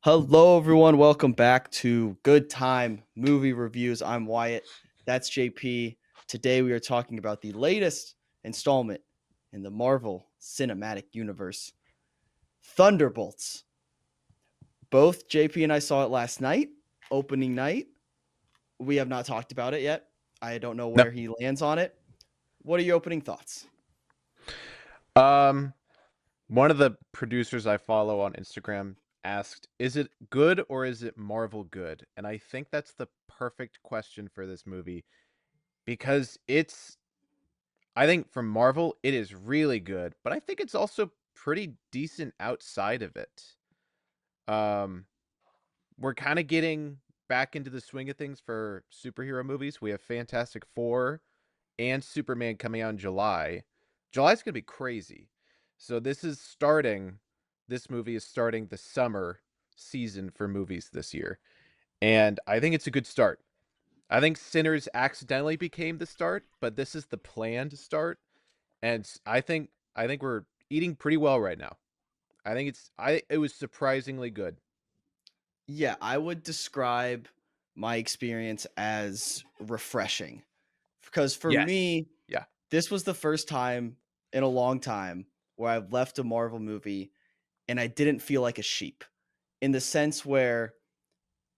Hello, everyone. Welcome back to Good Time Movie Reviews. I'm Wyatt. That's JP. Today, we are talking about the latest installment in the Marvel Cinematic Universe, Thunderbolts. Both JP and I saw it last night, opening night. We have not talked about it yet. I don't know No. where he lands on it. What are your opening thoughts? Um, One of the producers I follow on Instagram asked, "Is it good or is it Marvel good?" And I think that's the perfect question for this movie because I think from Marvel, it is really good, but I think it's also pretty decent outside of it. Um, we're kind of getting back into the swing of things for superhero movies. We have Fantastic Four and Superman coming out in July. July's gonna be crazy. So this movie is starting the summer season for movies this year. And I think it's a good start. I think Sinners accidentally became the start, but this is the planned start. And I think we're eating pretty well right now. It was surprisingly good. Yeah, I would describe my experience as refreshing because for Yes. me, Yeah. this was the first time in a long time where I've left a Marvel movie and I didn't feel like a sheep in the sense where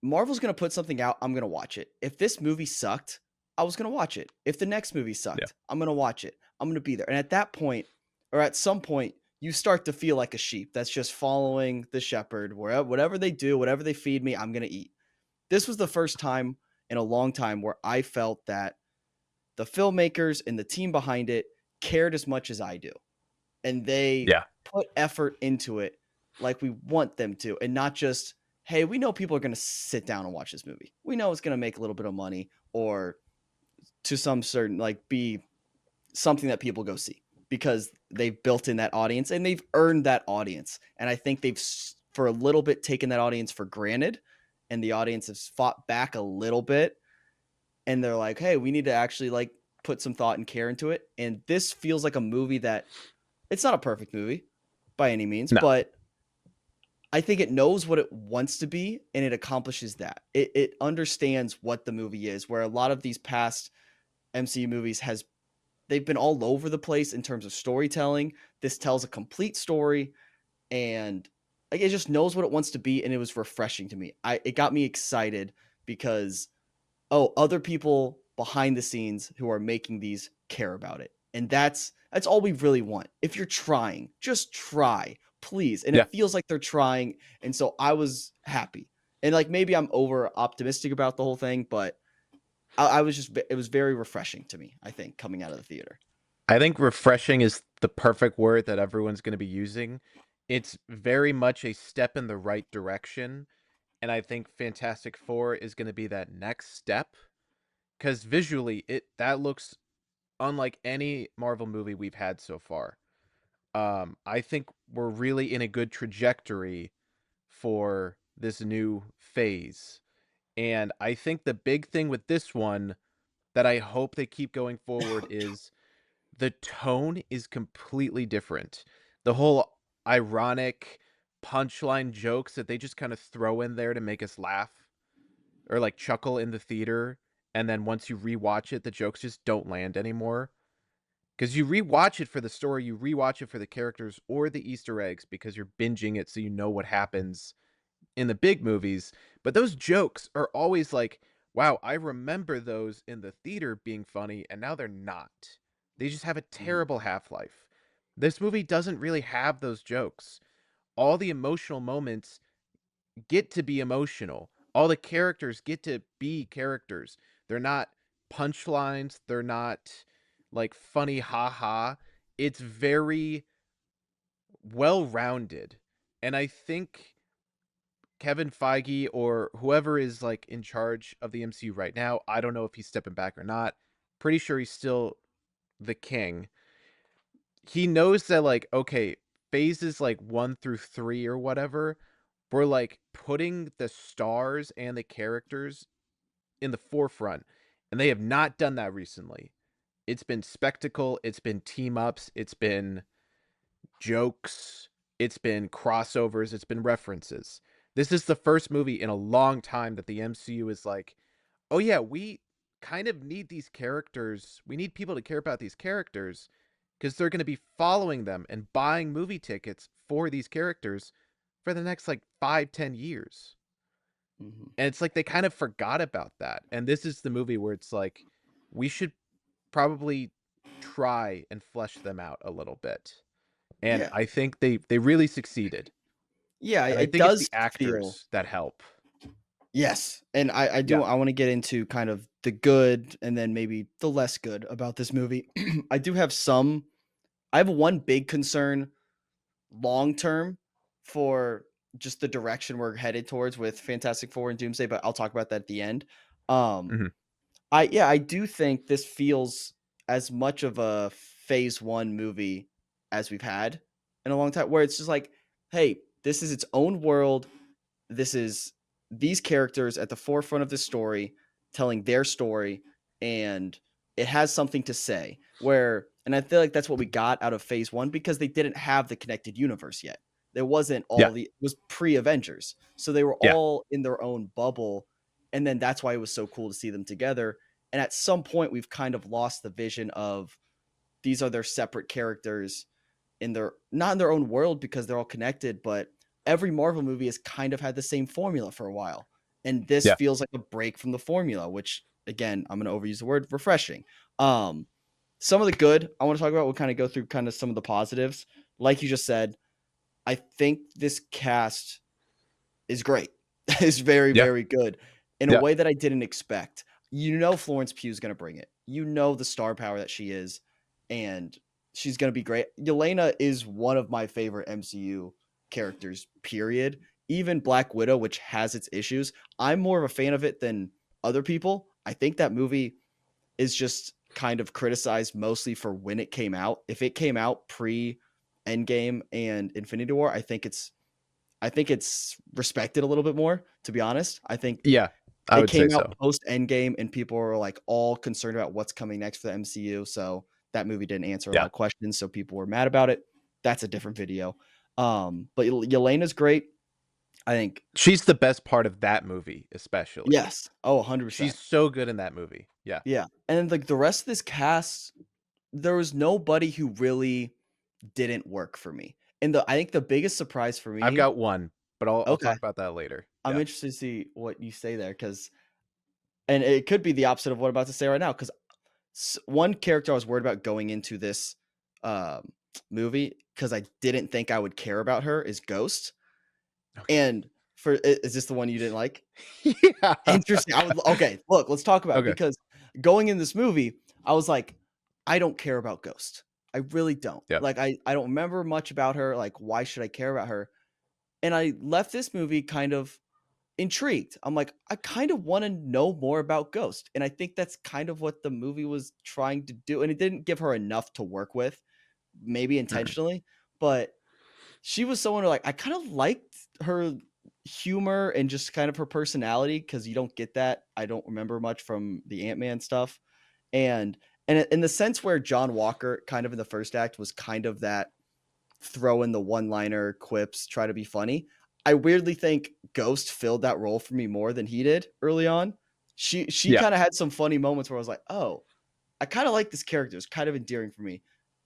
Marvel's going to put something out, I'm going to watch it. If this movie sucked, I was going to watch it. If the next movie Yeah. sucked, I'm going to watch it. I'm going to be there. And at that point, or at some point, you start to feel like a sheep that's just following the shepherd. Whatever they do, whatever they feed me, I'm going to eat. This was the first time in a long time where I felt that the filmmakers and the team behind it cared as much as I do. And they Yeah. put effort into it like we want them to, and not just, hey, we know people are going to sit down and watch this movie. We know it's going to make a little bit of money or to some certain, like, be something that people go see because they've built in that audience and they've earned that audience. And I think they've, for a little bit, taken that audience for granted. And the audience has fought back a little bit and they're like, hey, we need to actually like put some thought and care into it. And this feels like a movie that it's not a perfect movie by any means, No. but I think it knows what it wants to be and it accomplishes that. It understands what the movie is, where a lot of these past MCU movies has they've been all over the place in terms of storytelling. This tells a complete story and like, it just knows what it wants to be and it was refreshing to me. It got me excited because other people behind the scenes who are making these care about it. And that's all we really want. If you're trying, just try, please. And Yeah. it feels like they're trying. And so I was happy. And like maybe I'm over optimistic about the whole thing, but I was just it was very refreshing to me, I think, coming out of the theater. I think refreshing is the perfect word that everyone's going to be using. It's very much a step in the right direction, and I think Fantastic Four is going to be that next step because visually it that looks unlike any Marvel movie we've had so far. I think we're really in a good trajectory for this new phase. And I think the big thing with this one that I hope they keep going forward is the tone is completely different. The whole ironic punchline jokes that they just kind of throw in there to make us laugh or like chuckle in the theater, and then once you rewatch it, the jokes just don't land anymore. Because you rewatch it for the story, you rewatch it for the characters or the Easter eggs because you're binging it so you know what happens in the big movies. But those jokes are always like, wow, I remember those in the theater being funny, and now they're not. They just have a Mhm. terrible half life. This movie doesn't really have those jokes. All the emotional moments get to be emotional. All the characters get to be characters. They're not punchlines, they're not like funny haha. It's very well rounded. And I think Kevin Feige or whoever is like in charge of the MCU right now, I don't know if he's stepping back or not. Pretty sure he's still the king. He knows that like okay, phases like 1 through 3 or whatever, we're like putting the stars and the characters in the forefront, and they have not done that recently. It's been spectacle, it's been team ups, it's been jokes, it's been crossovers, it's been references. This is the first movie in a long time that the MCU is like, "Oh yeah, we kind of need these characters. We need people to care about these characters because they're going to be following them and buying movie tickets for these characters for the next like 5, 10 years." Mhm. And it's like they kind of forgot about that. And this is the movie where it's like we should probably try and flesh them out a little bit. And Yeah. I think they really succeeded. Yeah, And I it think it's does the feel. actors that help. Yes, and I Yeah. do I wanna get into kind of the good and then maybe the less good about this movie. I do have some I have one big concern long term for just the direction we're headed towards with Fantastic Four and Doomsday, but I'll talk about that at the end. Um, Mhm. I do think this feels as much of a phase 1 movie as we've had in a long time, where it's just like, "Hey, this is its own world. This is these characters at the forefront of the story telling their story, and it has something to say." Where and I feel like that's what we got out of phase 1 because they didn't have the connected universe yet. There wasn't Yeah. all the it was pre-Avengers. So they were Yeah. all in their own bubble, and then that's why it was so cool to see them together. And at some point we've kind of lost the vision of these are their separate characters in their not in their own world because they're all connected, but every Marvel movie has kind of had the same formula for a while. And this Yeah. feels like a break from the formula, which again, I'm going to overuse the word refreshing. Um some of the good I want to talk about, we'll kind of go through kind of some of the positives. Like you just said, I think this cast is great. Is very, Yeah. very good in a Yeah. way that I didn't expect. You know Florence Pugh is gonna bring it. You know the star power that she is, and she's gonna be great. Yelena is one of my favorite MCU characters, period. Even Black Widow, which has its issues, I'm more of a fan of it than other people. I think that movie is just kind of criticized mostly for when it came out. If it came out pre Endgame and Infinity War, I think it's respected a little bit more, to be honest. I think Yeah. I it would say came out so. post Endgame and people were like all concerned about what's coming next for the MCU. So that movie didn't answer a lot Yeah. of questions. So people were mad about it. That's a different video. But Yelena's great. I think, She's the best part of that movie, especially. yes. Oh, She's 100%. so good in that movie. Yeah. Yeah. And then like the rest of this cast, there was nobody who really didn't work for me. And I think the biggest surprise for I've me, got one, but I'll okay, talk about that later. I'm Yeah. interested to see what you say there because, and it could be the opposite of what I'm about to say right now because one character I was worried about going into this um, movie because I didn't think I would care about her is Ghost. Okay. And is this the one you didn't like? Yeah. Interesting. I would okay. Look, let's talk about it Okay. because going in this movie, I was like, I don't care about Ghost. I really don't. Yeah. Like, I don't remember much about her. Like, why should I care about her? And I left this movie kind of intrigued. I'm like, I kind of want to know more about Ghost. And I think that's kind of what the movie was trying to do. And it didn't give her enough to work with, maybe Mhm. intentionally, but she was someone who, like, I kind of liked her humor and just kind of her personality because you don't get that. I don't remember much from the Ant-Man stuff. And in the sense where John Walker kind of in the first act was kind of that throw in the one-liner quips, try to be funny. I weirdly think Ghost filled that role for me more than he did early on. She Yeah. kind of had some funny moments where I was like, "Oh, I kind of like this character. It's kind of endearing for me."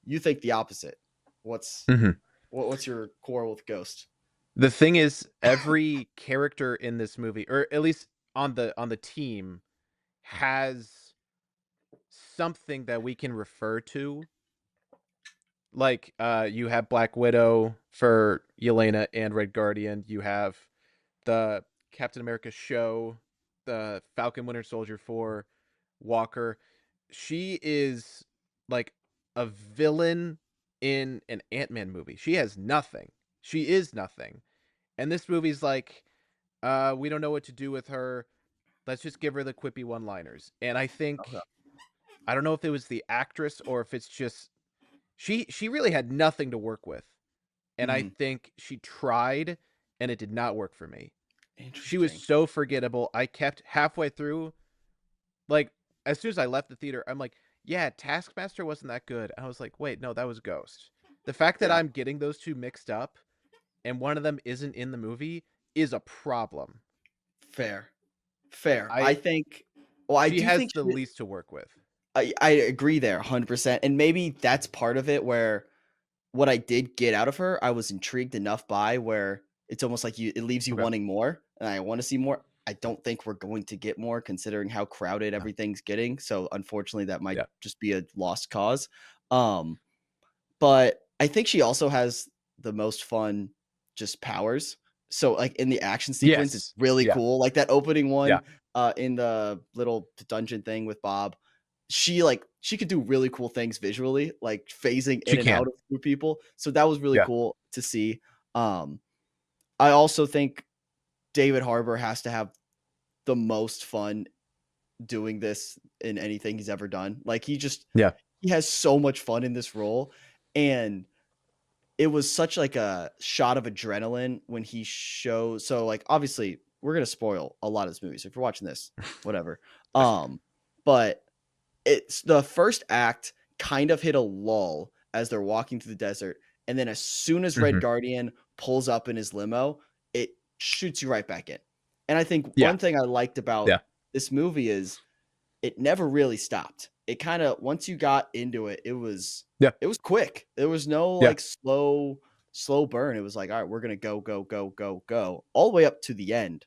You think the opposite. What's Mhm. what's your quarrel with Ghost? The thing is, every character in this movie, or at least on the team, has something that we can refer to. Like, you have Black Widow for Yelena and Red Guardian. You have the Captain America show, the Falcon Winter Soldier for Walker. She is like a villain in an Ant-Man movie. She has nothing. She is nothing. And this movie's like, we don't know what to do with her. Let's just give her the quippy one-liners. And I Okay. think I don't know if it was the actress or if it's just she really had nothing to work with. And I Mhm. think she tried and it did not work for me. She was Interesting. so forgettable. I kept halfway through, like as soon as I left the theater, I'm like, yeah, Taskmaster wasn't that good. I was like, wait, no, that was Ghost. The fact that Yeah. I'm getting those two mixed up and one of them isn't in the movie is a problem. Fair. Fair. I I think well, I She do has think the least to work with. I agree there 100%, and maybe that's part of it where what I did get out of her, I was intrigued enough by where it's almost like it leaves you Okay. wanting more, and I wanna see more. I don't think we're going to get more considering how crowded No. everything's getting, so unfortunately, that might Yeah. just be a lost cause. Um, but I think she also has the most fun just powers. So, like, in the action sequence, it's Yes. really Yeah. cool. Like, that opening Yeah. one, in the little dungeon thing with Bob, she could do really cool things visually, like phasing She in and out can. of through people. So that was really Yeah. cool to see. Um, I also think David Harbour has to have the most fun doing this in anything he's ever done. Like, Yeah. he has so much fun in this role, and it was such like a shot of adrenaline when he shows so, like, obviously, we're gonna spoil a lot of this movie, so if you're watching this, whatever. But it's the first act kind of hit a lull as they're walking through the desert, and then as soon as Red Mhm. Guardian pulls up in his limo, it shoots you right back in. And I think Yeah. one thing I liked about Yeah. this movie is it never really stopped. It kinda once you got into it, Yeah. it was quick. There was no, Yeah. like, slow burn. It was like, "Alright, we're gonna go, go, go, go, go," all the way up to the end,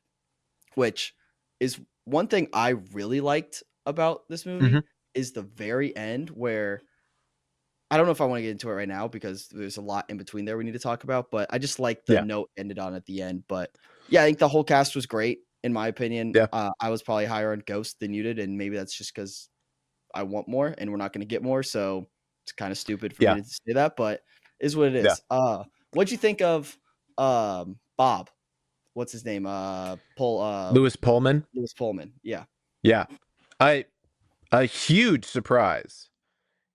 which is one thing I really liked about this movie, Mhm. is the very end where I don't know if I wanna get into it right now because there's a lot in between there we need to talk about, but I just like the Yeah. note ended on at the end, but, yeah, I think the whole cast was great, in my opinion. Yeah. I was probably higher on Ghost than you did, and maybe that's just because I want more and we're not gonna get more, so it's kinda stupid for me Yeah. to say that, but is what it Yeah. is. What'd you think of, Bob? What's his name? Lewis Pullman. Lewis Pullman. Yeah. Yeah. I A huge surprise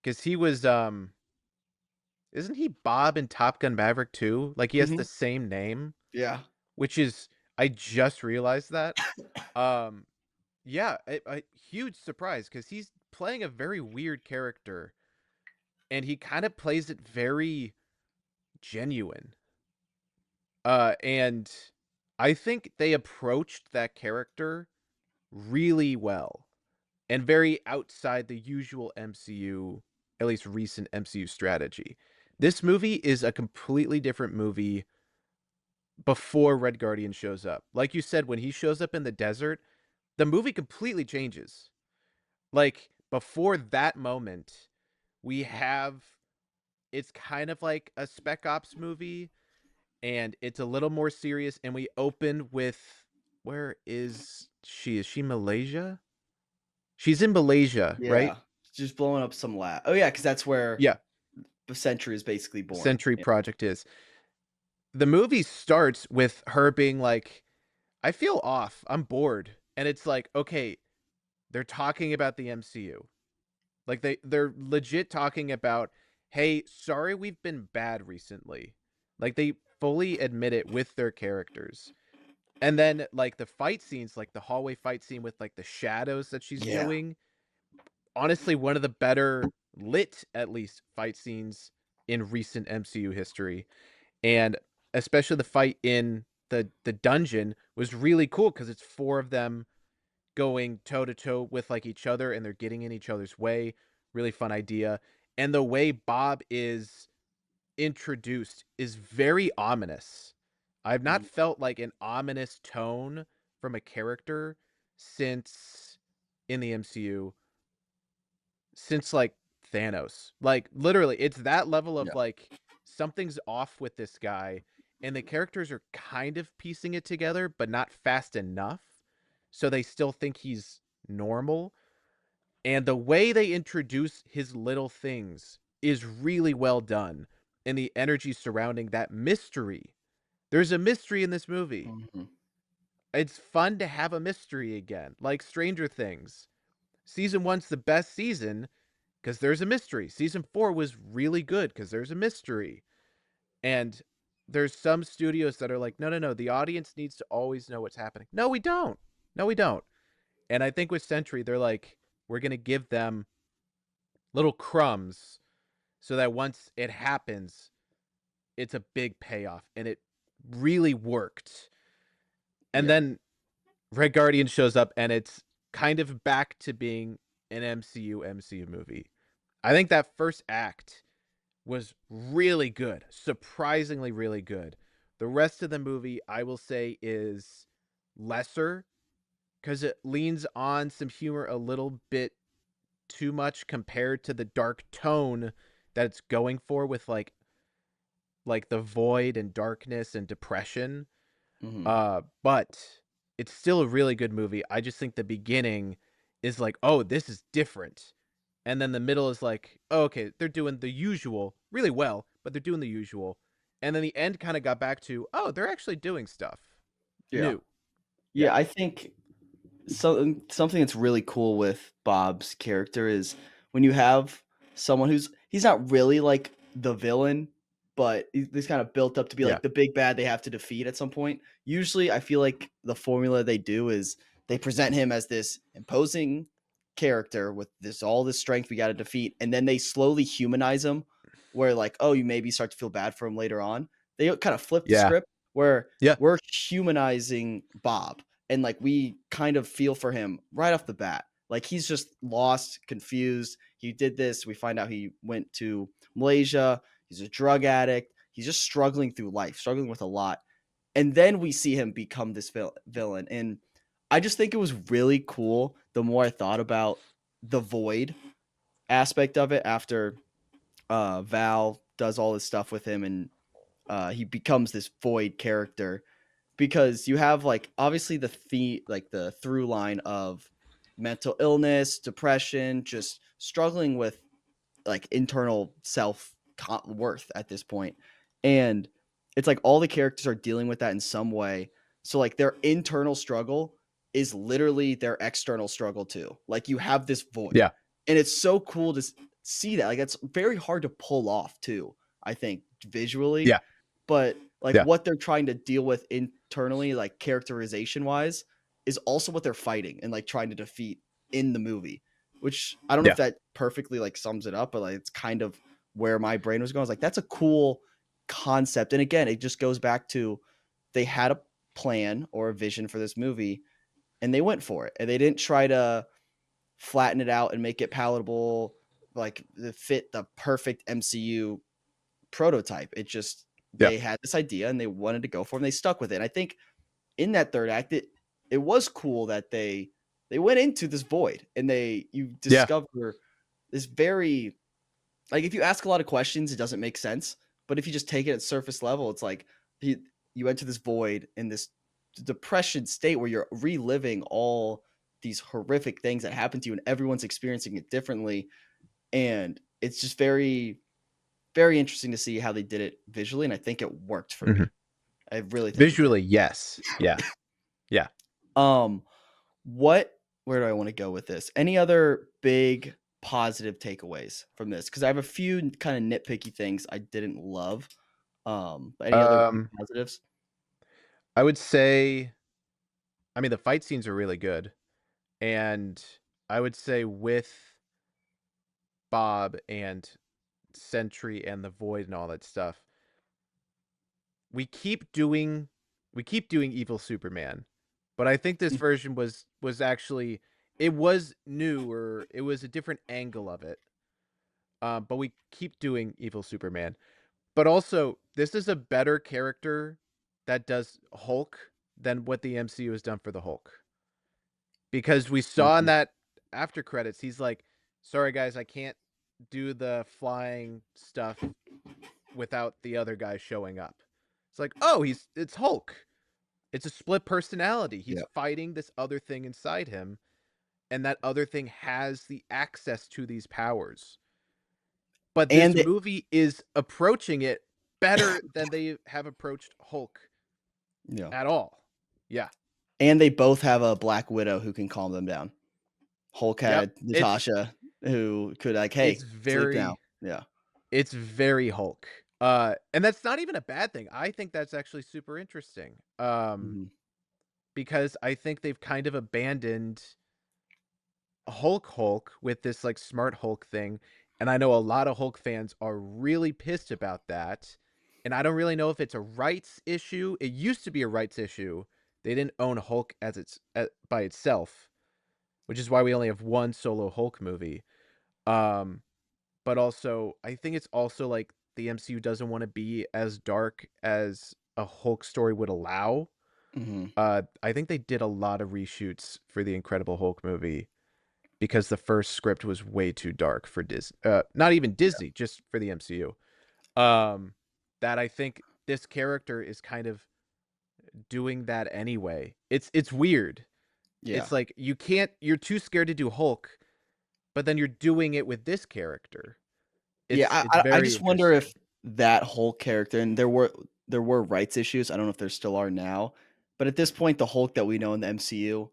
because he was isn't he Bob in Top Gun Maverick too? Like he has the Mhm. same name, Yeah. which is I just realized that. Um yeah, a huge surprise because he's playing a very weird character and he kind of plays it very genuine. And I think they approached that character really well and very outside the usual MCU, at least recent MCU strategy. This movie is a completely different movie before Red Guardian shows up. Like you said, when he shows up in the desert, the movie completely changes. Like before that moment, we have it's kind of like a Spec Ops movie and it's a little more serious and we open with where is she? Is she Malaysia? She's in Malaysia, right? Yeah. Just blowing up some oh, yeah, because that's where Yeah, the Century is basically born. Sentry Yeah. Project is. The movie starts with her being like, "I feel off. I'm bored." And it's like, "Okay, they're talking about the MCU. Like they're legit talking about, "Hey, sorry we've been bad recently." Like they fully admit it with their characters. And then like the fight scenes, like the hallway fight scene with like the shadows that she's Yeah. doing, honestly one of the better lit at least fight scenes in recent MCU history. And especially the fight in the dungeon was really cool because it's four of them going toe to toe with like each other and they're getting in each other's way. Really fun idea. And the way Bob is introduced is very ominous. I've not Mhm. felt like an ominous tone from a character since in the MCU since like Thanos. Like literally, it's that level of Yeah. like something's off with this guy, and the characters are kind of piecing it together, but not fast enough. So they still think he's normal. And the way they introduce his little things is really well done. And the energy surrounding that mystery. There's a mystery in this movie. Mhm. It's fun to have a mystery again, like Stranger Things. Season one's the best season because there's a mystery. Season 4 was really good because there's a mystery. And there's some studios that are like, no, no, no, the audience needs to always know what's happening. No, we don't. No, we don't. And I think with Sentry, they're like, we're going to give them little crumbs so that once it happens, it's a big payoff. And it really worked. And Yeah. then Red Guardian shows up, and it's kind of back to being an MCU movie. I think that first act was really good, surprisingly really good. The rest of the movie, I will say, is lesser because it leans on some humor a little bit too much compared to the dark tone that it's going for with like the void and darkness and depression. Hmm. But it's still a really good movie. I just think the beginning is like, oh, this is different. And then the middle is like, oh, okay, they're doing the usual really well, but they're doing the usual. And then the end kind of got back to, oh, they're actually doing stuff Yeah. new. Yeah. Yeah, I think something that's really cool with Bob's character is when you have someone he's not really like the villain, but he's kind of built up to be Yeah. like the big bad they have to defeat at some point. Usually, I feel like the formula they do is they present him as this imposing character with all this strength we got to defeat, and then they slowly humanize him, where like, oh, you maybe start to feel bad for him later on. They kind of flip the Yeah. script where Yeah. we're humanizing Bob and like we kind of feel for him right off the bat. Like he's just lost, confused. He did this. We find out he went to Malaysia. He's a drug addict. He's just struggling through life, struggling with a lot. And then we see him become this villain. And I just think it was really cool the more I thought about the void aspect of it after Val does all this stuff with him and he becomes this void character because you have like obviously the through line of mental illness, depression, just struggling with like internal self worth at this point. And it's like all the characters are dealing with that in some way. So like their internal struggle is literally their external struggle too. Like you have this void. Yeah. And it's so cool to see that. Like it's very hard to pull off too, I think, visually. Yeah. But like Yeah. what they're trying to deal with internally, like characterization wise, is also what they're fighting and like trying to defeat in the movie. Which I don't know if Yeah. that perfectly like sums it up, but like it's kind of where my brain was going. I was like, that's a cool concept. And again, it just goes back to they had a plan or a vision for this movie and they went for it. And they didn't try to flatten it out and make it palatable, like fit the perfect MCU prototype. It just Yeah. they had this idea and they wanted to go for it and they stuck with it. And I think in that third act, it was cool that they went into this void and you Yeah. discover this very like if you ask a lot of questions, it doesn't make sense. But if you just take it at surface level, it's like you enter this void in this depression state where you're reliving all these horrific things that happen to you and everyone's experiencing it differently. And it's just very, very interesting to see how they did it visually. And I think it worked for Mhm. me. I really think it did. Visually, yes. Yeah. Yeah. Um, what where do I want to go with this? Any other big positive takeaways from this? Because I have a few kind of nitpicky things I didn't love. But any other big Um, positives? I would say, I mean, the fight scenes are really good. And I would say with Bob and Sentry and the Void and all that stuff, we keep doing we keep doing evil Superman. But I think this Mm, version was actually it was new or it was a different angle of it. But we keep doing evil Superman. But also, this is a better character that does Hulk than what the MCU has done for the Hulk. Because we saw in mhm. that after credits, he's like, "Sorry guys, I can't do the flying stuff without the other guy showing up." It's like, "Oh, it's Hulk. It's a split personality. He's Yeah. fighting this other thing inside him, and that other thing has the access to these powers." But this And they, movie is approaching it better than they have approached Hulk yeah. at all. Yeah. And they both have a Black Widow who can calm them down. Hulk Yep. had Natasha who could like, It's hey, sleep now. very Yeah. It's very Hulk. And that's not even a bad thing. I think that's actually super interesting. Mhm. Because I think they've kind of abandoned Hulk with this like smart Hulk thing. And I know a lot of Hulk fans are really pissed about that. And I don't really know if it's a rights issue. It used to be a rights issue They didn't own Hulk as by itself, which is why we only have one solo Hulk movie. Um, but also, I think it's also like the MCU doesn't want to be as dark as a Hulk story would allow. Mhm. I think they did a lot of reshoots for the Incredible Hulk movie because the first script was way too dark for Disney. Not even Disney, just for the MCU. Um, that I think this character is kind of doing that anyway. It's weird. Yeah. It's like you're too scared to do Hulk, but then you're doing it with this character. Yeah, It's I very just wonder if interesting. that Hulk character, and there were rights issues, I don't know if there still are now, but at this point, the Hulk that we know in the MCU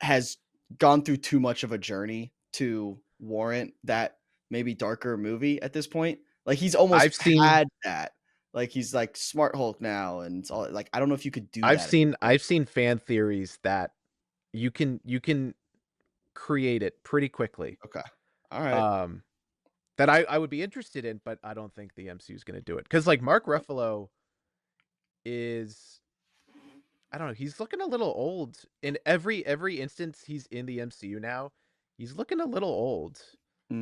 has gone through too much of a journey to warrant that maybe darker movie at this point. Like, he's almost I've seen had that. Like, he's, like, smart Hulk now, and it's all like, I don't know if you could do I've that at this seen point. I've seen fan theories that you can create it pretty quickly. Okay. Alright. Um, that I would be interested in, but I don't think the MCU is gonna do it because like Mark Ruffalo is I don't know, he's looking a little old in every instance he's in the MCU now. He's looking a little old.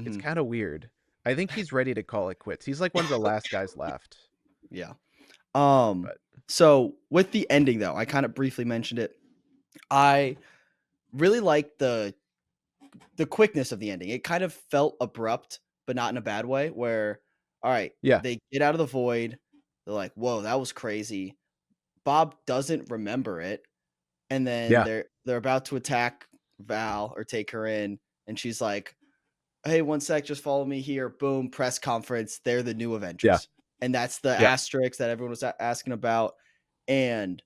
It's Mhm. kind of weird. I think he's ready to call it quits. He's like one of the last guys left. Yeah. Um, But so with the ending, though, I kinda briefly mentioned it. I really like the quickness of the ending. It kind of felt abrupt, but not in a bad way, where, all right, yeah, they get out of the void. They're like, whoa, that was crazy. Bob doesn't remember it. And then yeah, they're about to attack Val or take her in. And she's like, hey, one sec, just follow me here. Boom, press conference. They're the new yeah, Avengers. And that's the yeah, asterisk that everyone was asking about. And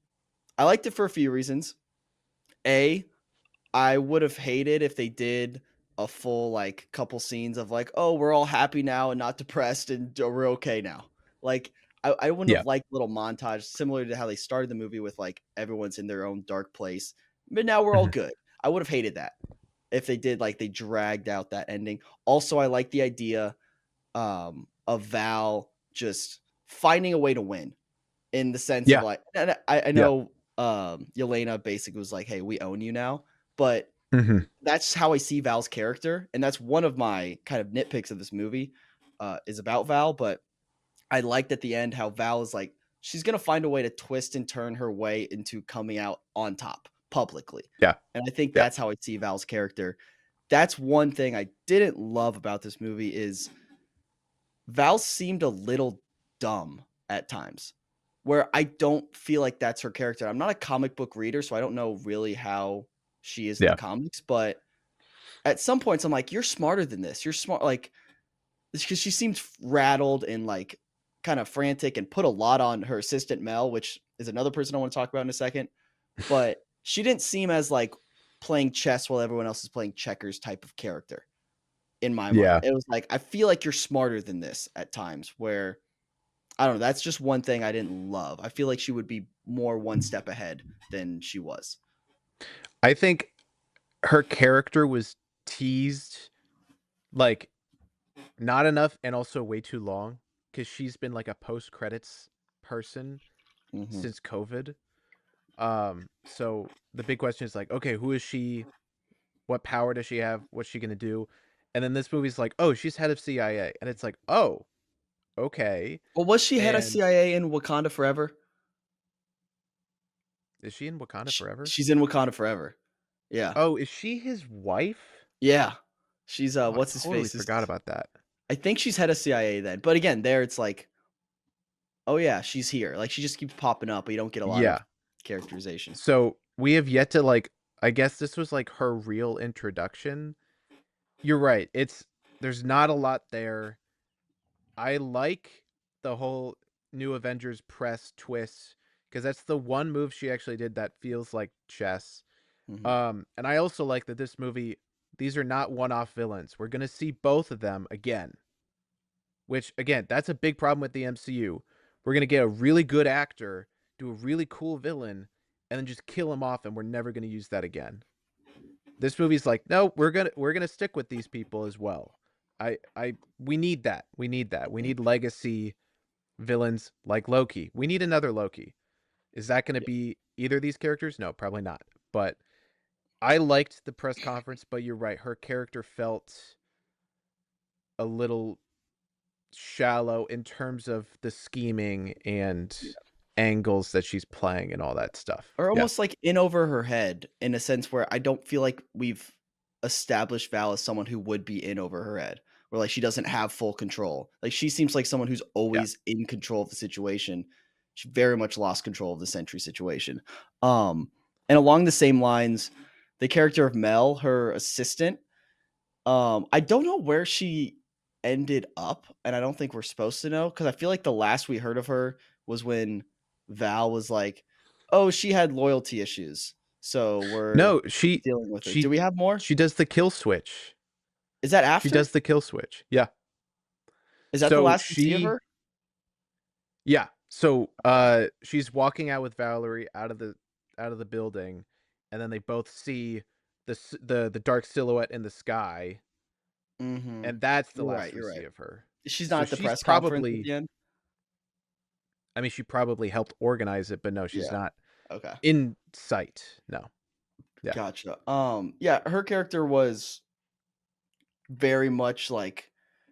I liked it for a few reasons. A, I would have hated if they did a full, like, couple scenes of like, "Oh, we're all happy now and not depressed and we're okay now." Like, I wouldn't yeah. have liked a little montage similar to how they started the movie with, like, everyone's in their own dark place, but now we're all Mhm. good. I would have hated that if they did, like, they dragged out that ending. Also, I like the idea, of Val just finding a way to win in the sense of, Yeah, like, and I yeah. know, Yelena basically was like, "Hey, we own you now," but Mhm. that's how I see Val's character, and that's one of my kind of nitpicks of this movie, is about Val, but I liked at the end how Val is like, she's gonna find a way to twist and turn her way into coming out on top publicly, Yeah, and I think yeah, that's how I see Val's character. That's one thing I didn't love about this movie is Val seemed a little dumb at times, where I don't feel like that's her character. I'm not a comic book reader, so I don't know really how she is in the yeah, comics, but at some points, I'm like, "You're smarter than this. You're smart." Like, because she seemed rattled and like kind of frantic, and put a lot on her assistant Mel, which is another person I want to talk about in a second. But she didn't seem as like playing chess while everyone else is playing checkers type of character in my mind. yeah. It was like I feel like you're smarter than this at times. Where I don't know. That's just one thing I didn't love. I feel like she would be more one step ahead than she was. I think her character was teased, like, not enough and also way too long because 'cause she's been, like, a post-credits person Hmm. since COVID. So the big question is, like, okay, who is she? What power does she have? What's she gonna do? And then this movie's like, "Oh, she's head of CIA." And it's like, "Oh, okay." Well, was she head of And CIA in Wakanda Forever? is she in Wakanda Forever? She's in Wakanda Forever. Yeah. Oh, is she his wife? Yeah. She's, Oh, I what's his totally face forgot is about that. I think she's head of CIA then, but again, there it's like, "Oh, yeah, she's here." Like, she just keeps popping up, but you don't get a lot of Yeah. characterization. So, we have yet to, like I guess this was, like, her real introduction. You're right, there's not a lot there. I like the whole New Avengers press twist because that's the one move she actually did that feels like chess. Mhm. And I also like that this movie these are not one-off villains. We're gonna see both of them again, which, again, that's a big problem with the MCU. We're gonna get a really good actor, do a really cool villain, and then just kill him off, and we're never gonna use that again. This movie's like, "No, we're gonna stick with these people as well." We need that. We need that. We Mhm. need legacy villains like Loki. We need another Loki. Is that gonna Yeah. be either of these characters? No, probably not. But I liked the press conference, but you're right. Her character felt a little shallow in terms of the scheming and angles that she's playing and all that stuff. Or Yeah. almost like in over her head in a sense where I don't feel like we've established Val as someone who would be in over her head, where like she doesn't have full control. Like she seems like someone who's Yeah. always in control of the situation. She very much lost control of the Sentry situation. Um, and along the same lines, the character of Mel, her assistant, I don't know where she ended up, and I don't think we're supposed to know because I feel like the last we heard of her was when Val was like, "Oh, she had loyalty issues, so we're No, she dealing with her." Do she we have more? she does the kill switch. Is that She after? does the kill switch. Yeah. Is that the So last we see of she her? Yeah. So she's walking out with Valerie out of the building, and then they both see the dark silhouette in the sky, Mhm. and that's the You're last right, we you're see right. of her. She's not So at the she's press conference at probably the end? I mean she probably helped organize it, but no, she's Yeah. not Okay. in sight. No. Yeah. Gotcha. Yeah, her character was very much like,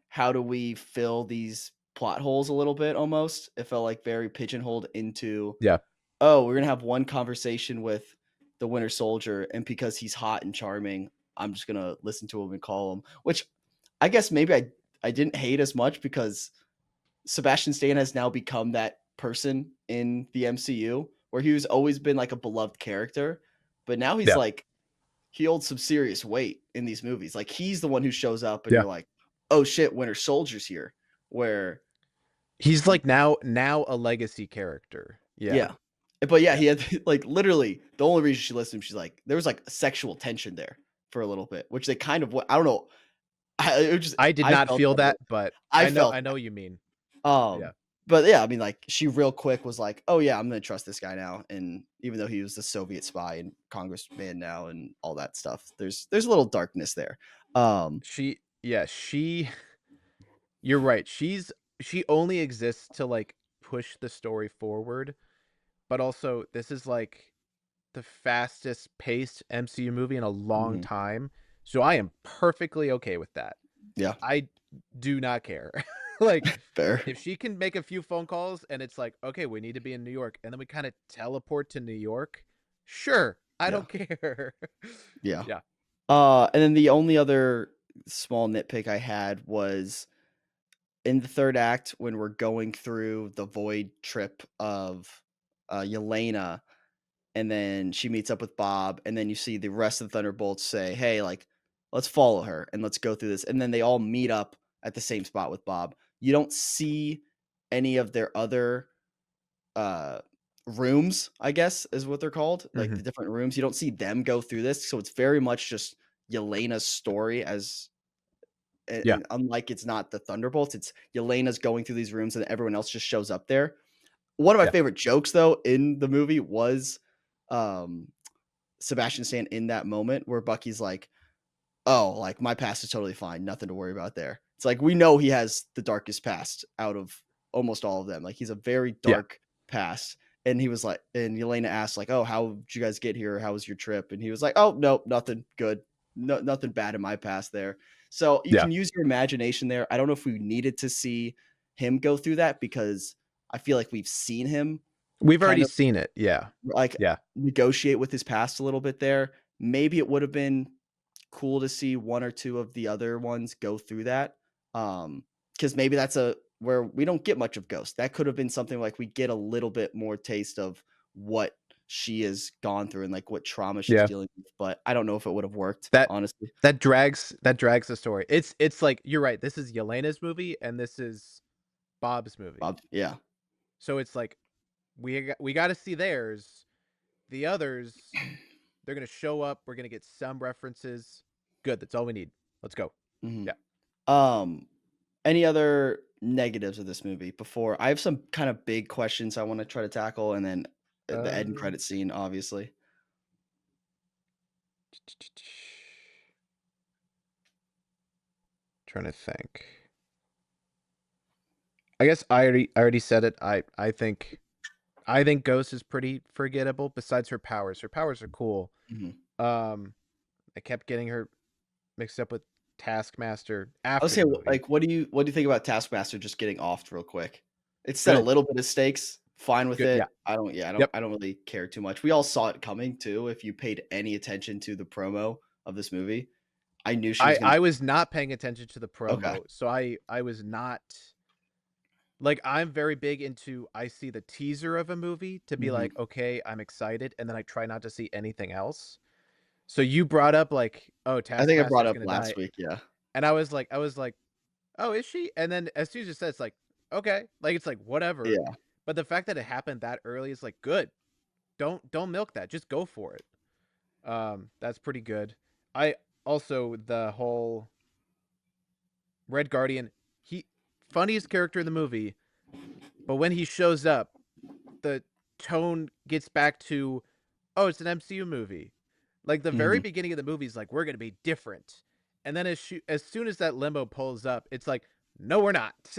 how do we fill these plot holes a little bit almost? It felt like very pigeonholed into, Yeah. oh, we're gonna have one conversation with the Winter Soldier, and because he's hot and charming, I'm just gonna listen to him and call him. Which I guess maybe I didn't hate as much because Sebastian Stan has now become that person in the MCU where he's always been like a beloved character, but now he's Yeah. like he holds some serious weight in these movies. Like he's the one who shows up and Yeah. you're like, "Oh shit, Winter Soldier's here." Where He's like now a legacy character. Yeah. yeah. But yeah, Yeah. he had like literally the only reason she listened, she's like there was like sexual tension there for a little bit, which they kind of I don't know. It was just I did I not felt feel that a that, little. but I I felt know what you mean. that. Yeah. But yeah, I mean like she real quick was like, "Oh yeah, I'm going to trust this guy now." And even though he was the Soviet spy and congressman now and all that stuff, there's a little darkness there. Um She you're right. She only exists to like push the story forward, but also this is like the fastest paced MCU movie in a long mhm, time. So I am perfectly okay with that. yeah, I do not care. Like fair. if she can make a few phone calls and it's like, okay, we need to be in New York, and then we kind of teleport to New York, sure, I Yeah. don't care. Yeah. Yeah. And then the only other small nitpick I had was in the third act when we're going through the void trip of Yelena, and then she meets up with Bob, and then you see the rest of the Thunderbolts say, "Hey, like, let's follow her and let's go through this." And then they all meet up at the same spot with Bob. You don't see any of their other uh rooms, I guess is what they're called, like Hmm. the different rooms. You don't see them go through this, so it's very much just Yelena's story as Yeah. and unlike it's not the Thunderbolts, it's Yelena's going through these rooms and everyone else just shows up there. One of my Yeah. favorite jokes though in the movie was um Sebastian Stan in that moment where Bucky's like, "Oh, like my past is totally fine, nothing to worry about there." It's like we know he has the darkest past out of almost all of them. Like he's a very Yeah. dark past. And he was like, and Yelena asked, like, "Oh, how did you guys get here? How was your trip?" And he was like, "Oh, no, nothing good. No, nothing bad in my past there." So you Yeah. can use your imagination there. I don't know if we needed to see him go through that because I feel like we've seen him We've kind already of seen it. Yeah. like Yeah. negotiate with his past a little bit there. Maybe it would have been cool to see one or two of the other ones go through that. Because maybe that's a where we don't get much of Ghost. That could have been something like we get a little bit more taste of what she has gone through and like what trauma she's Yeah. dealing with. But I don't know if it would have worked, That honestly. that drags the story. It's like you're right. This is Yelena's movie and this is Bob's movie. Bob, yeah. So it's like we got to see theirs. The others, they're gonna show up. We're gonna get some references. Good. That's all we need. Let's go. Mhm. Yeah. Um, any other negatives of this movie before I have some kind of big questions I want to try to tackle, and then the end Uh, credit scene, obviously. trying to think. I guess I already said it. I think I think Ghost is pretty forgettable. Besides her powers are cool. Mhm. Um, I kept getting her mixed up with Taskmaster I would after say, the movie. like, what do you think about Taskmaster just getting offed real quick? It set a Good, little bit of stakes, fine with good. Yeah. it. I don't yeah, Yep. I don't really care too much. We all saw it coming too, if you paid any attention to the promo of this movie. I knew she was gonna I was not paying attention to the okay. promo, so I was not like, I'm very big into I see the teaser of a movie to be Mhm. like, "Okay, I'm excited," and then I try not to see anything else. So you brought up like, "Oh, I think I brought Taskmaster's up gonna die," last week, yeah. and I was like, "Oh, is she?" And then as soon as you said, it's like, "Okay." Like, it's like, whatever. Yeah. But the fact that it happened that early is like, good. Don't milk that. Just go for it. That's pretty good. I also the whole Red Guardian, he funniest character in the movie, but when he shows up, the tone gets back to, "Oh, it's an MCU movie." Like, the very Mhm. beginning of the movie is like, "We're gonna be different." And then as soon as that limo pulls up, it's like, "No, we're not."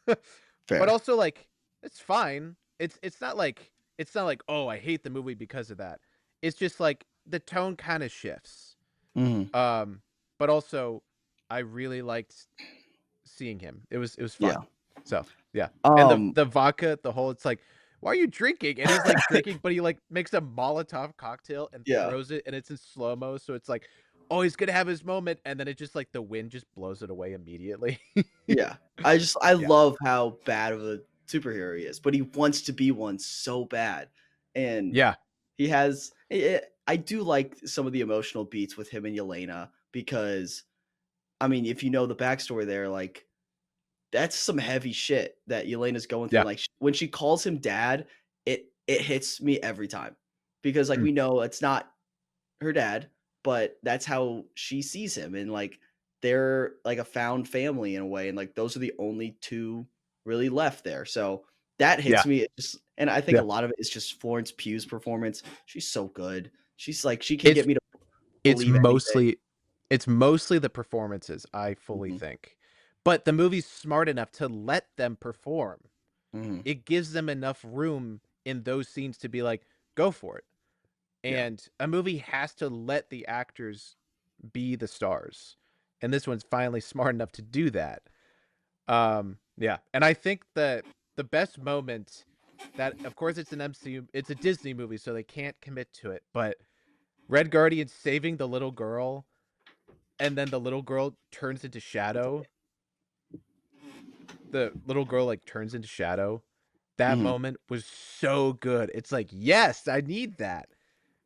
But Fair. also, like, it's fine. It's not like, "Oh, I hate the movie because of that." It's just like the tone kinda shifts. Mhm. Um, but also, I really liked seeing him. It was Yeah. fun. So, yeah. And Um the vodka, the whole it's like, "Why are you drinking?" And he's, like, drinking, but he, like, makes a Molotov cocktail and Yeah. throws it, and it's in slow-mo, so it's like, "Oh, he's gonna have his moment," and then it just, like, the wind just blows it away immediately. Yeah. I Yeah. love how bad of a superhero he is, but he wants to be one so bad. And Yeah. he has I do like some of the emotional beats with him and Yelena because I mean, if you know the backstory there, like that's some heavy shit that Yelena's going through. Yeah. Like when she calls him dad, it hits me every time because like Mm. we know it's not her dad, but that's how she sees him, and, like, they're, like, a found family in a way, and, like, those are the only 2 really left there, so that hits Yeah. me, it just and I think a Yeah. lot of it is just Florence Pugh's performance. She's so good. She's like she can get It's me to it's believe anything. mostly it's mostly the performances, I fully Mhm, think. But the movie's smart enough to let them perform. mhm, It gives them enough room in those scenes to be like, "Go for it." yeah, And a movie has to let the actors be the stars, and this one's finally smart enough to do that. Yeah, and I think that the best moment that of course, it's an MCU it's a Disney movie, so they can't commit to it, but Red Guardian saving the little girl, and then the little girl turns into shadow. The little girl, like, turns into shadow. That mhm. moment was so good. It's like, "Yes, I need that."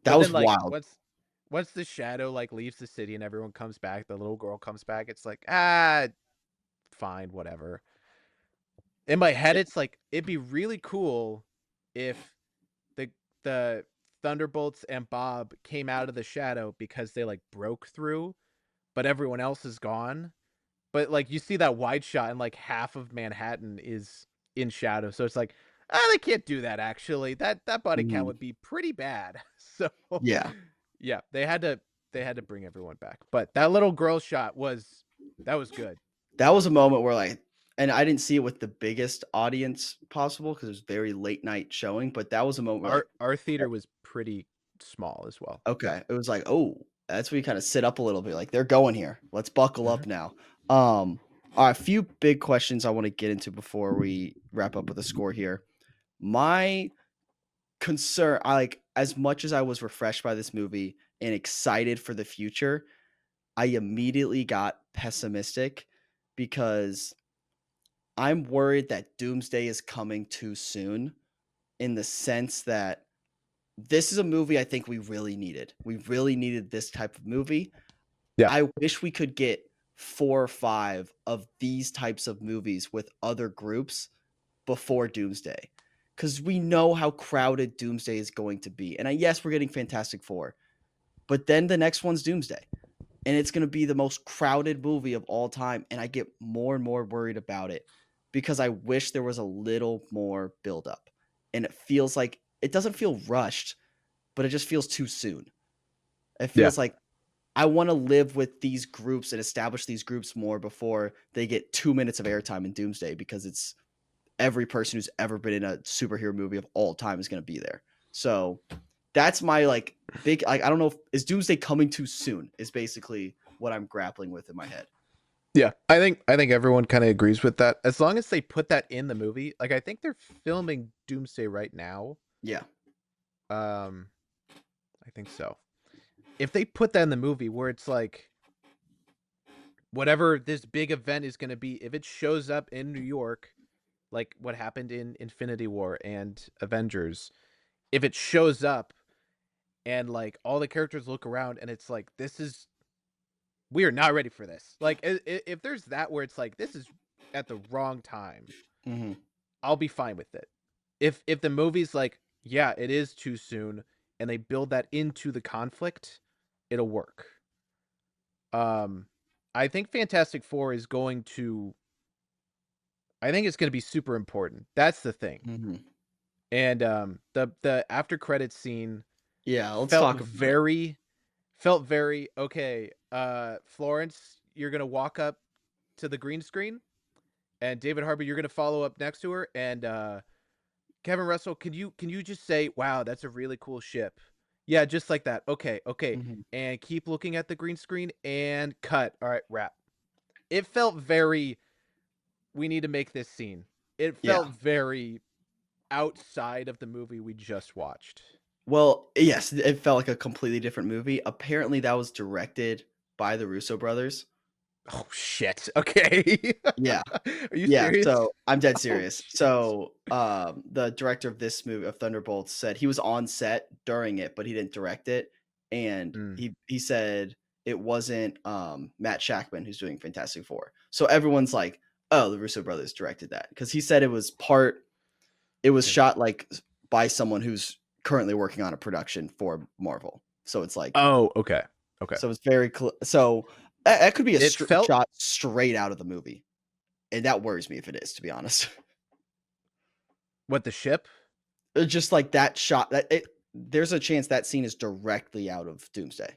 That But was then, like, wild. once the shadow, like, leaves the city and everyone comes back, the little girl comes back, it's like, "Ah, fine, whatever." In my head, Yeah, it's like, it'd be really cool if the the Thunderbolts and Bob came out of the shadow because they, like, broke through, but everyone else is gone. But, like, you see that wide shot and, like, half of Manhattan is in shadow, so it's like, "Ah, they can't do that, actually. That body count mhm, would be pretty bad." So, yeah. yeah, they had to bring everyone back, but that little girl shot was that was good. That was a moment where, like and I didn't see it with the biggest audience possible because it was very late night showing, but that was a moment where, like Our theater was pretty small as well. Yeah. okay. It was like, "Oh," that's where you kinda sit up a little bit, like, "They're going here. Let's buckle Mhm. up now." Alright, a few big questions I wanna get into before we wrap up with a score here. My concern I like, as much as I was refreshed by this movie and excited for the future, I immediately got pessimistic because I'm worried that Doomsday is coming too soon in the sense that this is a movie I think we really needed. We really needed this type of movie. Yeah. I wish we could get 4 or 5 of these types of movies with other groups before Doomsday, because we know how crowded Doomsday is going to be, and, yes, we're getting Fantastic Four, but then the next one's Doomsday, and it's gonna be the most crowded movie of all time, and I get more and more worried about it because I wish there was a little more buildup, and it feels like it doesn't feel rushed, but it just feels too soon. It Yeah. feels like I wanna live with these groups and establish these groups more before they get 2 minutes of airtime in Doomsday because every person who's ever been in a superhero movie of all time is going to be there. So that's my like big like I don't know if is Doomsday coming too soon is basically what I'm grappling with in my head. Yeah, I think everyone kind of agrees with that. As long as they put that in the movie, like I think they're filming Doomsday right now. Yeah. Um, I think so. If they put that in the movie where it's like whatever this big event is going to be, if it shows up in New York, like what happened in Infinity War and Avengers, if it shows up and like all the characters look around and it's like this is we are not ready for this. Like if there's that where it's like this is at the wrong time, Mm-hmm. I'll be fine with it. If the movie's like, yeah, it is too soon and they build that into the conflict, it'll work. Um I think Fantastic 4 is going to I think it's going to be super important. That's the thing. Mm-hmm. And the after credits scene Yeah, let's felt talk about it. very okay. Florence, you're going to walk up to the green screen and David Harbour, you're going to follow up next to her and Kevin Russell, can you just say, "Wow, that's a really cool ship." Yeah, just like that. Okay, okay. Mm-hmm. And keep looking at the green screen and cut. All right, wrap. It felt very we need to make this scene. It Yeah. felt very outside of the movie we just watched. Well, yes, it felt like a completely different movie. Apparently, that was directed by the Russo brothers. Oh shit. Okay. Yeah. Are you Yeah, serious? so I'm dead Oh serious. shit. So, the director of this movie of Thunderbolts said he was on set during it, but he didn't direct it, and Mm. he said it wasn't, Matt Shakman who's doing Fantastic Four. So everyone's like, "Oh, the Russo brothers directed that," because he said it was Okay. shot, like, by someone who's currently working on a production for Marvel. So it's like Oh, okay. Okay. so it's very so that could be a It felt shot straight out of the movie, and that worries me if it is, to be honest. what the ship? Just like that shot that it there's a chance that scene is directly out of Doomsday.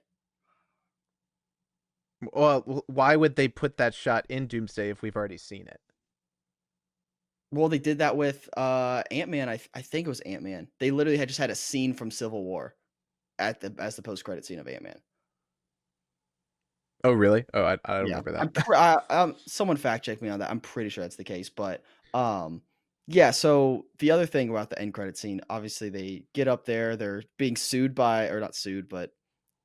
Well, why would they put that shot in Doomsday if we've already seen it? Well, they did that with, Ant-Man, I think it was Ant-Man. They literally had just had a scene from Civil War at the as the post-credit scene of Ant-Man. Oh, really? Oh, I don't Yeah, remember that. someone fact check me on that. I'm pretty sure that's the case, but, um, yeah, so the other thing about the end credit scene, obviously they get up there, they're being sued by or not sued, but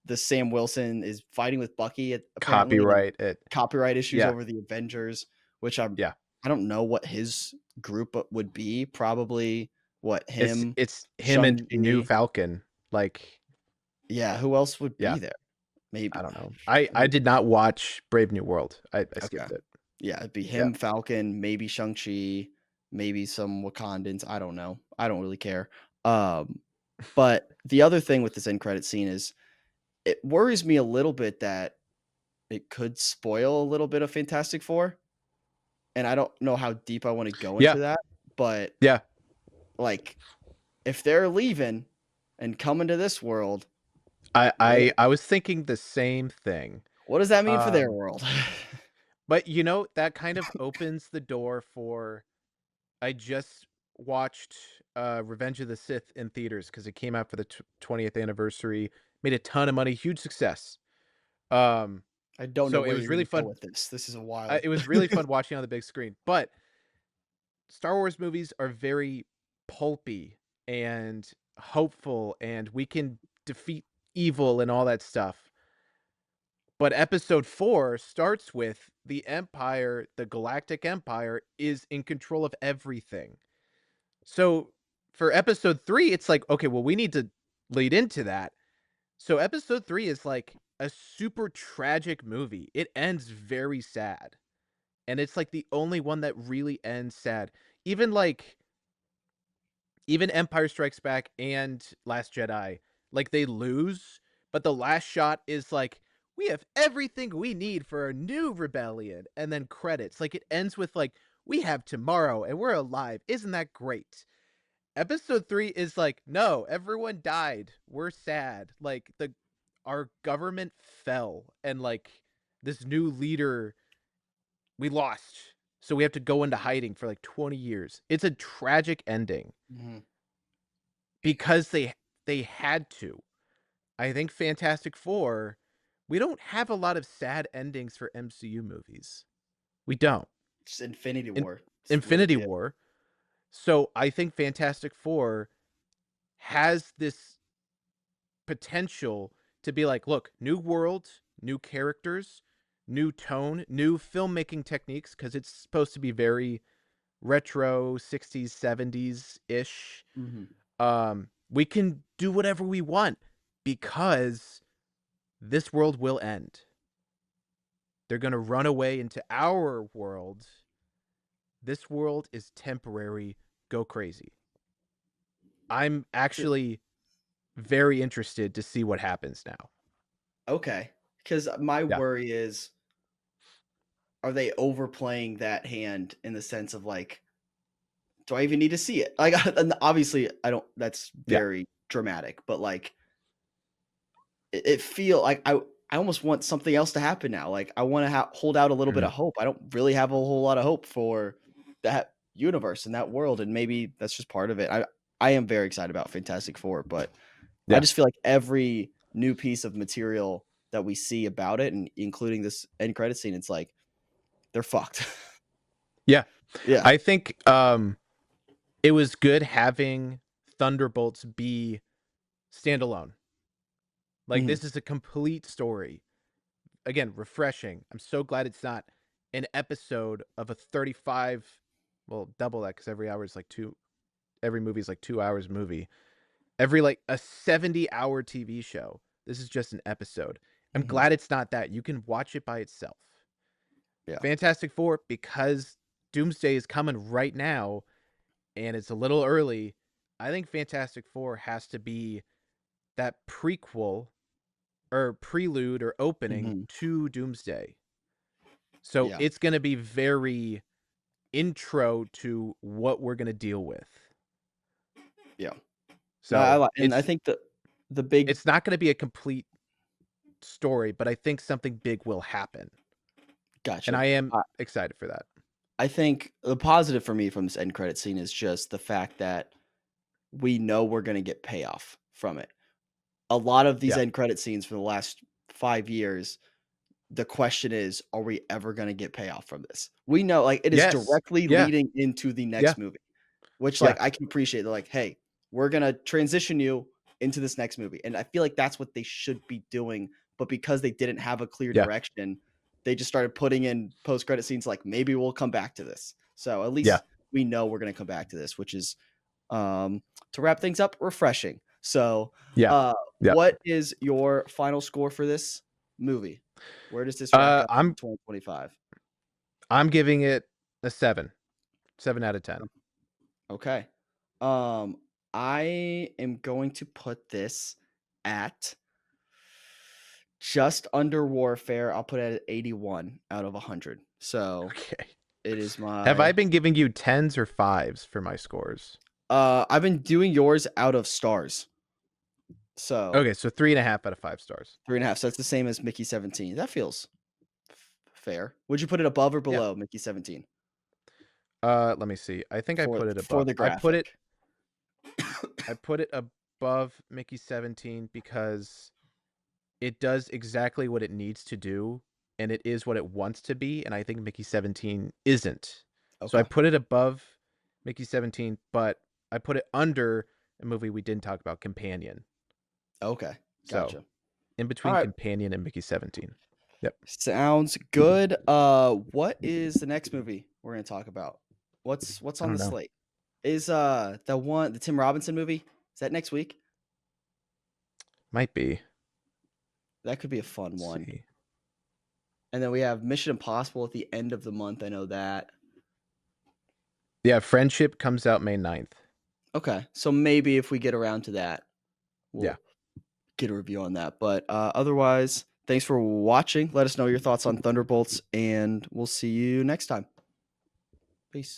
the Sam Wilson is fighting with Bucky apparently and Copyright it. copyright issues Yeah. over the Avengers, which Yeah. I don't know what his group would be. Probably what him, It's him and New Shang-Chi. Falcon. Like, Yeah, who else would yeah, be there? Maybe. I don't know. I did not watch Brave New World. I Okay. skipped it. Yeah, it'd be Yeah. him, Falcon, maybe Shang-Chi, maybe some Wakandans. I don't know. I don't really care. Um, but the other thing with this end credit scene is it worries me a little bit that it could spoil a little bit of Fantastic Four. And I don't know how deep I want to go Yeah. into that, but Yeah. like if they're leaving and coming to this world, I what I I was thinking the same thing. what does that mean for their Um, world? but that kind of opens the door for I just watched Revenge of the Sith in theaters because it came out for the 20th anniversary, made a ton of money, huge success. Um, I don't know so it where was you're really gonna go fun. with this. This is wild. It was really fun watching on the big screen. But Star Wars movies are very pulpy and hopeful, and we can defeat evil and all that stuff. But episode 4 starts with the Empire, the Galactic Empire, is in control of everything. So for episode 3, it's like, okay, well, we need to lead into that. So episode 3 is like a super tragic movie. It ends very sad. And it's like the only one that really ends sad. Even like even Empire Strikes Back and Last Jedi, like they lose, but the last shot is like we have everything we need for a new rebellion and then credits. Like it ends with like we have tomorrow and we're alive. Isn't that great? Episode 3 is like no, everyone died. We're sad. Like the our government fell and like this new leader we lost. so we have to go into hiding for like 20 years. It's a tragic ending Mhm. because they had to. I think Fantastic Four, we don't have a lot of sad endings for MCU movies. We don't. Just Infinity In War. It's Infinity literally it. War. So I think Fantastic Four has this potential to be like, look, new world, new characters, new tone, new filmmaking techniques, because it's supposed to be very retro 60s, 70s ish. Mhm. We can do whatever we want because this world will end. They're going to run away into our world. This world is temporary. Go crazy. I'm actually very interested to see what happens now. Okay. Because my Yeah. worry is, are they overplaying that hand in the sense of like, do I even need to see it? Like, and obviously, I don't. That's Yeah. very dramatic, but like, it feel like I almost want something else to happen now. Like, I want to hold out a little bit Mhm. of hope. I don't really have a whole lot of hope for that universe and that world, and maybe that's just part of it. I am very excited about Fantastic Four, but I Yeah. just feel like every new piece of material that we see about it, and including this end credit scene, it's like they're fucked. Yeah. Yeah. I think it was good having Thunderbolts be standalone. Like Mhm. this is a complete story. Again, refreshing. I'm so glad it's not an episode of a 35, well, double that cuz every hour is like 2, every movie is like 2 hours movie. Every like a 70-hour TV show. This is just an episode. I'm Mhm. glad it's not that. You can watch it by itself. Yeah. Fantastic Four, because Doomsday is coming right now and it's a little early, I think Fantastic Four has to be that prequel or prelude or opening Mhm. to Doomsday. So Yeah. it's going to be very intro to what we're going to deal with. Yeah. No, I So like, and I think the big it's not going to be a complete story, but I think something big will happen. And gotcha. I am I excited for that. I think the positive for me from this end credit scene is just the fact that we know we're gonna get payoff from it. A lot of these Yeah. end credit scenes for the last 5 years, the question is, are we ever gonna get payoff from this? We know, like, it is Yes. directly Yeah. leading into the Yeah. next movie, which, Yeah. like, I can appreciate. They're like, "Hey, we're gonna transition you into this next movie," and I feel like that's what they should be doing, but because they didn't have a clear Yeah. direction, they just started putting in post-credit scenes like, "Maybe we'll come back to this." So, at Yeah. least we know we're gonna come back to this, which is, to wrap things up, refreshing. So, Yeah. Yeah. what is your final score for this movie? Where does this rack up in I'm 2025? giving it a 7. 7 out of 10. Okay. Um, I am going to put this at just under Warfare. I'll put it at 81 out of 100. So Okay. it is Have I my been giving you 10s or 5s for my scores? I've been doing yours out of stars. So Okay, so 3.5 out of 5 stars. 3.5. So that's the same as Mickey 17. That feels fair. Would you put it above or Yeah. below Mickey 17 Let me see. I think I for put it for above. the graphic? I put it above Mickey 17 because it does exactly what it needs to do and it is what it wants to be, and I think Mickey 17 isn't. So I Okay. put it above Mickey 17, but I put it under a movie we didn't talk about, Companion. Okay. So Gotcha. in All between right. Companion and Mickey 17. Yep. Sounds good. What is the next movie we're gonna talk about? What's I on don't the know. slate? Is the Tim Robinson movie? Is that next week? Might be. That could be a fun Let's one. see. And then we have Mission Impossible at the end of the month. I know that. Yeah, Friendship comes out May 9th. Okay, so maybe if we get around to that, Yeah. we'll get a review on that. But otherwise, thanks for watching. Let us know your thoughts on Thunderbolts, and we'll see you next time. Peace.